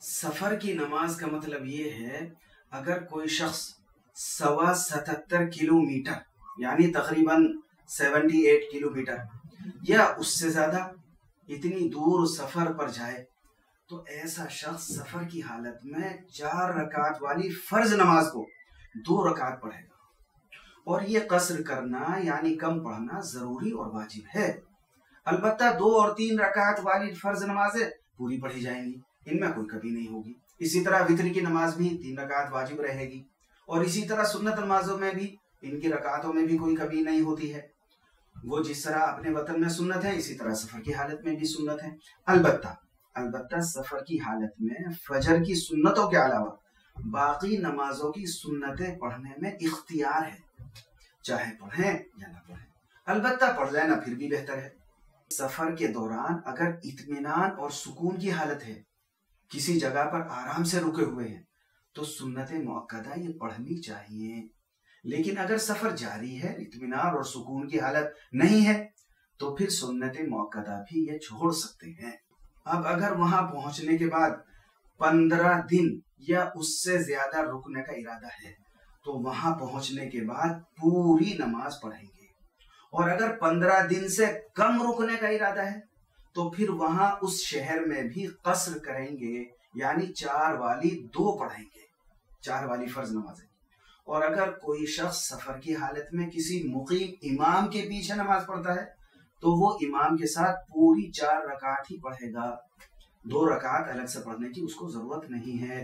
सफर की नमाज का मतलब ये है, अगर कोई शख्स 77 किलोमीटर यानी तकरीबन 78 किलोमीटर या उससे ज्यादा इतनी दूर सफर पर जाए तो ऐसा शख्स सफर की हालत में 4 रकात वाली फर्ज नमाज को 2 रकात पढ़ेगा। और ये कसर करना यानी कम पढ़ना जरूरी और वाजिब है। अलबत्ता 2 और 3 रकात वाली फर्ज नमाजें पूरी पढ़ी जाएंगी, इनमें कोई कमी नहीं होगी। इसी तरह वित्र की नमाज भी 3 रकात वाजिब रहेगी और इसी तरह सुन्नत नमाजों में भी इनकी रकातों में भी कोई कमी नहीं होती है। वो जिस तरह अपने वतन में सुन्नत है इसी तरह सफर की हालत में भी सुन्नत है। अलबत्ता सफर की हालत में फजर की सुन्नतों के अलावा बाकी नमाजों की सुन्नतें पढ़ने में इख्तियार है, चाहे पढ़ें या ना पढ़ें। अलबत्ता पढ़ लेना फिर भी बेहतर है। सफर के दौरान अगर इत्मीनान और सुकून की हालत है, किसी जगह पर आराम से रुके हुए हैं, तो सुन्नत मुअक्कदा ये पढ़नी चाहिए। लेकिन अगर सफर जारी है, इत्मीनान और सुकून की हालत नहीं है, तो फिर सुन्नत मुअक्कदा भी ये छोड़ सकते हैं। अब अगर वहां पहुंचने के बाद 15 दिन या उससे ज्यादा रुकने का इरादा है तो वहां पहुंचने के बाद पूरी नमाज पढ़ेंगे। और अगर 15 दिन से कम रुकने का इरादा है तो फिर वहां उस शहर में भी कसर करेंगे, यानी 4 वाली 2 पढ़ेंगे, 4 वाली फर्ज नमाजें। और अगर कोई शख्स सफर की हालत में किसी मुकीम इमाम के पीछे नमाज पढ़ता है तो वो इमाम के साथ पूरी 4 रकात ही पढ़ेगा, 2 रकात अलग से पढ़ने की उसको जरूरत नहीं है।